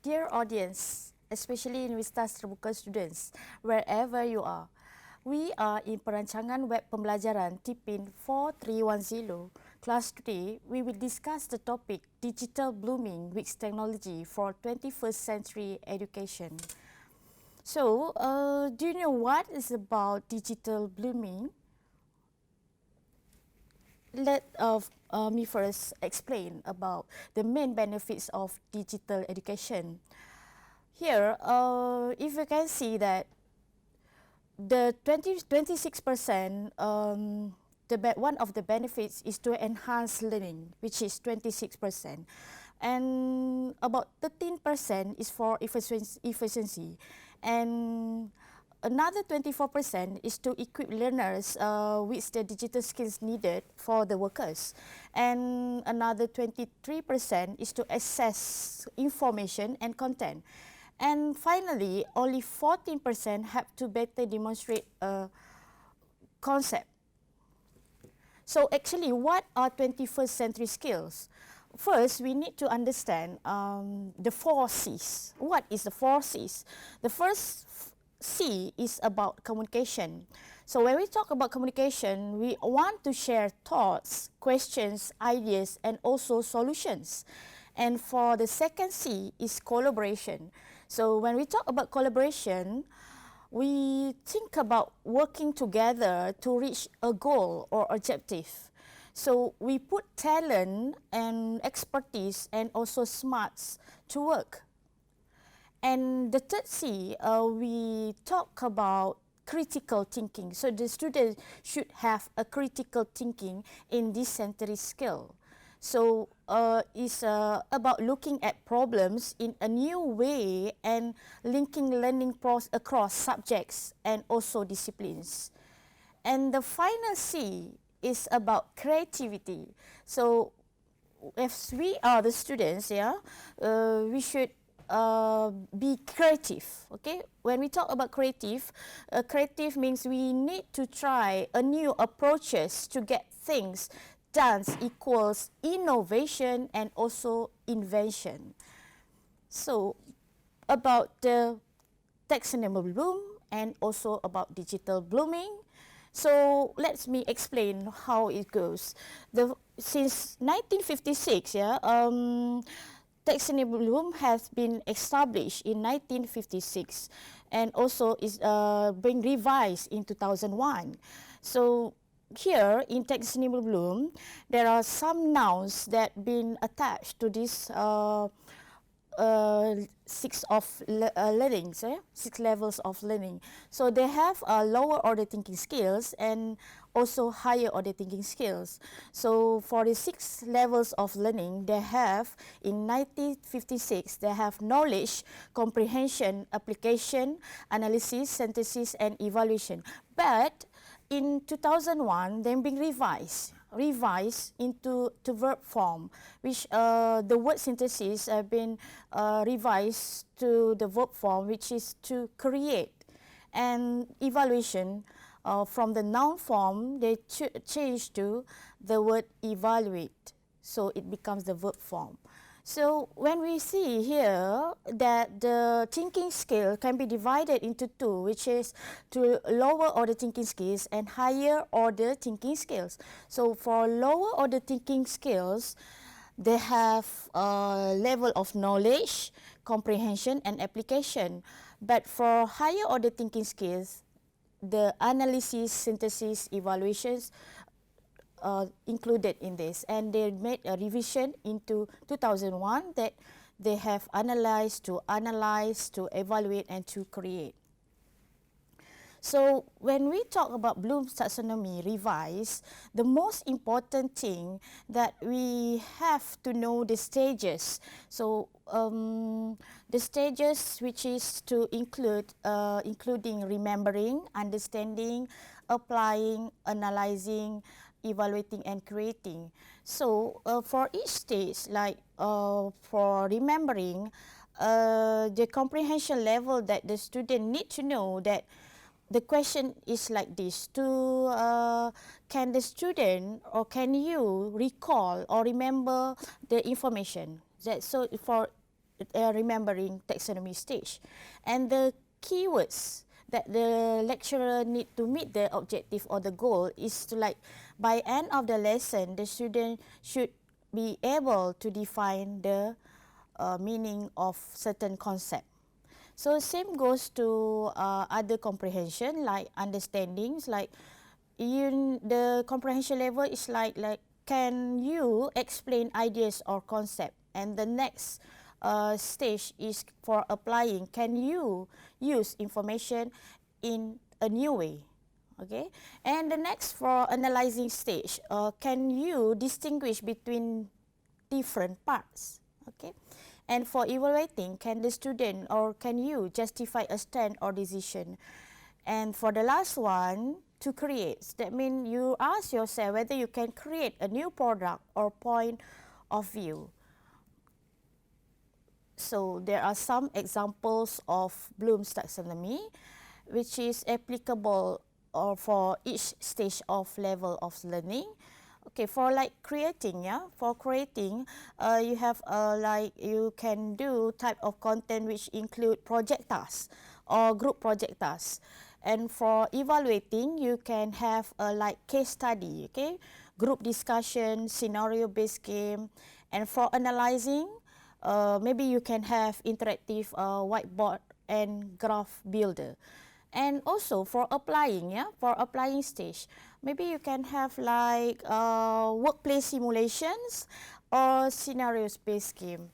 Dear audience, especially Universitas Terbuka students, wherever you are, we are in Perancangan Web Pembelajaran TPEN4310. Class today, we will discuss the topic Digital Blooming with Technology for 21st Century Education. So, do you know what is about digital blooming? Let me first explain about the main benefits of digital education. Here, if you can see that the 26%, one of the benefits is to enhance learning, which is 26%. And about 13% is for efficiency. And another 24% is to equip learners with the digital skills needed for the workers. And another 23% is to access information and content. And finally, only 14% have to better demonstrate a concept. So actually, what are 21st century skills? First, we need to understand the 4 C's. What is the 4 C's? The first C is about communication. So when we talk about communication, we want to share thoughts, questions, ideas, and also solutions. And for the second C is collaboration. So when we talk about collaboration, we think about working together to reach a goal or objective. So we put talent and expertise and also smarts to work. And the third C, we talk about critical thinking. So the students should have a critical thinking in this century skill. So it's about looking at problems in a new way and linking learning across subjects and also disciplines. And the final C is about creativity. So if we are the students, we should be creative. Okay, when we talk about creative, creative means we need to try a new approaches to get things done equals innovation and also invention. So about the taxonomy bloom and also about digital blooming. So let me explain how it goes. Since 1956, taxonomy bloom has been established in 1956 and also is being revised in 2001. So here in taxonomy bloom, there are some nouns that been attached to this 6 levels of learning. So they have lower order thinking skills and also higher order thinking skills. So for the 6 levels of learning, they have in 1956 they have knowledge, comprehension, application, analysis, synthesis, and evaluation. But in 2001, they've been revised into verb form, which the word synthesis have been revised to the verb form, which is to create, and evaluation from the noun form they change to the word evaluate, so it becomes the verb form. So when we see here that the thinking skill can be divided into 2, which is to lower order thinking skills and higher order thinking skills. So for lower order thinking skills, they have a level of knowledge, comprehension, and application. But for higher order thinking skills, the analysis, synthesis, evaluations included in this, and they made a revision into 2001 that they have analyze, to evaluate, and to create. So when we talk about Bloom's taxonomy revised, the most important thing that we have to know the stages. So the stages, which is to include including remembering, understanding, applying, analyzing, evaluating, and creating. So for each stage, like for remembering, the comprehension level that the student need to know that the question is like this: can the student or can you recall or remember the information? So for remembering taxonomy stage. And the keywords that the lecturer need to meet the objective or the goal is to, like, by end of the lesson, the student should be able to define the meaning of certain concept. So same goes to other comprehension, like understandings, like the comprehension level is like can you explain ideas or concept, and the next stage is for applying. Can you use information in a new way? Okay, and the next for analyzing stage, can you distinguish between different parts? Okay, and for evaluating, can the student or can you justify a stand or decision? And for the last one, to create, that means you ask yourself whether you can create a new product or point of view. So there are some examples of Bloom's taxonomy which is applicable or for each stage of level of learning. Okay, for like creating, for creating, you have like you can do type of content which include project tasks or group project tasks. And for evaluating, you can have a like case study, okay, group discussion, scenario-based game. And for analyzing, maybe you can have interactive whiteboard and graph builder. And also for applying, for applying stage, maybe you can have like workplace simulations or scenario-based game.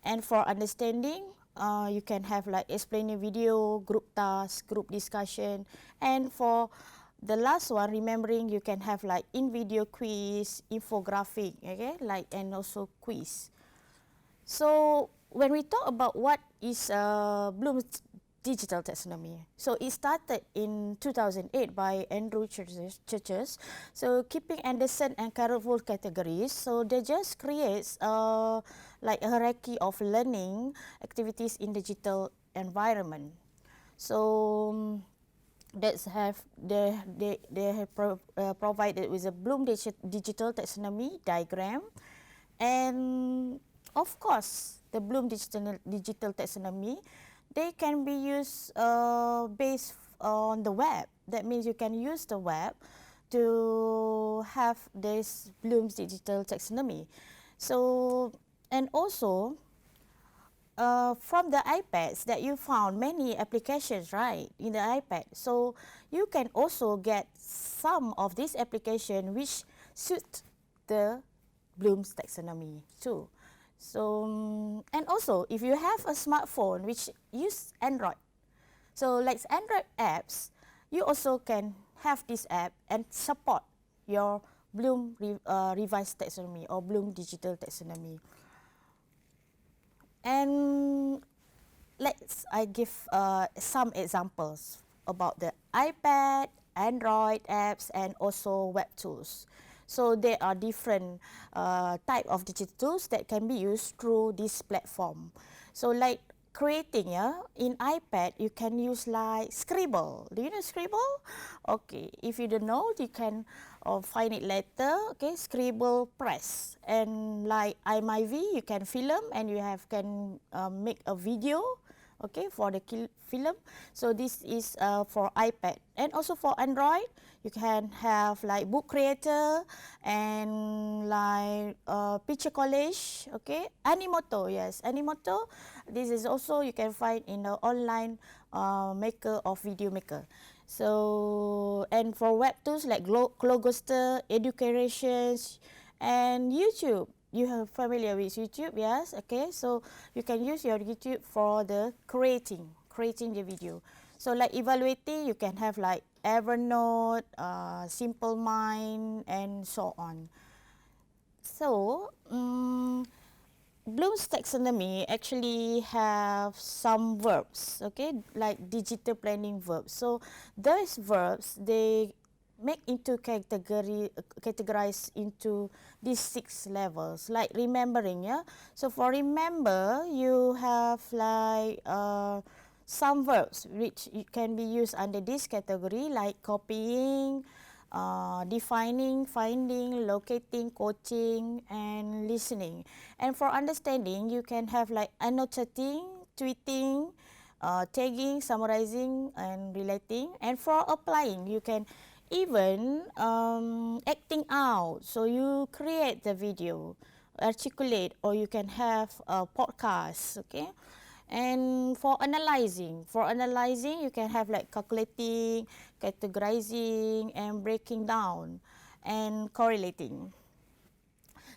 And for understanding, you can have like explaining video, group task, group discussion. And for the last one, remembering, you can have like in-video quiz, infographic, okay, like, and also quiz. So when we talk about what is Bloom's digital taxonomy, so it started in 2008 by Andrew Churches. So keeping Anderson and Carol categories, so they just creates like a hierarchy of learning activities in digital environment. So that's have they have provided with a Bloom digital taxonomy diagram, and of course the Bloom digital taxonomy, they can be used based on the web. That means you can use the web to have this Bloom's digital taxonomy. So, and also from the iPads that you found many applications, right, in the iPad. So you can also get some of these applications which suit the Bloom's taxonomy too. So, and also if you have a smartphone which use Android, so like Android apps, you also can have this app and support your Bloom revised taxonomy or Bloom digital taxonomy. And I give some examples about the iPad, Android apps, and also web tools. So there are different type of digital tools that can be used through this platform. So like creating, in iPad, you can use like Scribble. Do you know Scribble? Okay, if you don't know, you can find it later. Okay, Scribble Press. And like iMovie, you can film and you can make a video. Okay, for the film. So this is for iPad. And also for Android, you can have like book creator and like picture collage. Okay, Animoto, yes, Animoto. This is also you can find in the online maker of video maker. So, and for web tools like Glogoster, Educations, and YouTube. You are familiar with YouTube, yes? Okay, so you can use your YouTube for the creating the video. So like evaluating, you can have like Evernote, Simple Mind, and so on. So Bloom's taxonomy actually have some verbs, okay, like digital planning verbs. So those verbs, they make into categorized into these 6 levels, like remembering, So for remember, you have like some verbs which can be used under this category, like copying, defining, finding, locating, coaching, and listening. And for understanding, you can have like annotating, tweeting, tagging, summarizing, and relating. And for applying, you can even acting out. So you create the video, articulate, or you can have a podcast, okay? And for analyzing, you can have like calculating, categorizing, and breaking down, and correlating.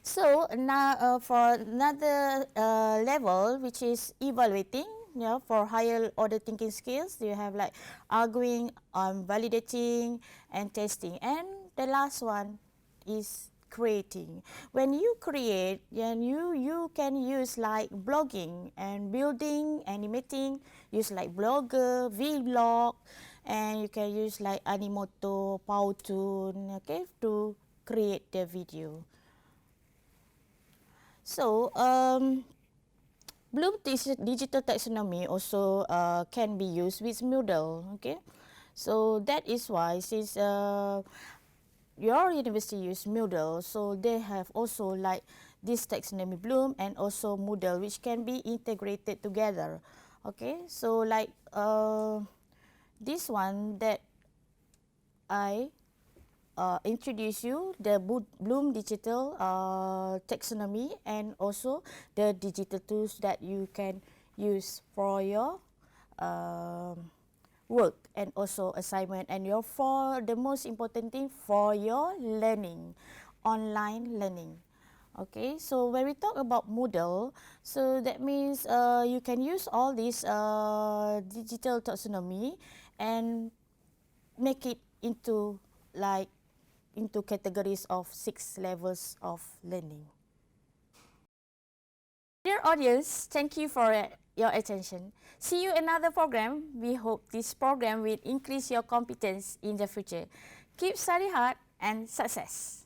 So now for another level, which is evaluating, for higher order thinking skills, you have like arguing, validating, and testing. And the last one is creating. When you create, then you can use like blogging and building, animating, use like blogger, vlog, and you can use like Animoto, Powtoon, okay, to create the video. So, Bloom digital taxonomy also can be used with Moodle. Okay, so that is why since your university use Moodle, so they have also like this taxonomy Bloom and also Moodle, which can be integrated together. Okay, so like this one that I introduce you the Bloom digital taxonomy and also the digital tools that you can use for your work and also assignment, and your for the most important thing for your learning, online learning. Okay, so when we talk about Moodle, so that means you can use all these digital taxonomy and make it into like into categories of 6 levels of learning. Dear audience, thank you for your attention. See you another program. We hope this program will increase your competence in the future. Keep study hard and success.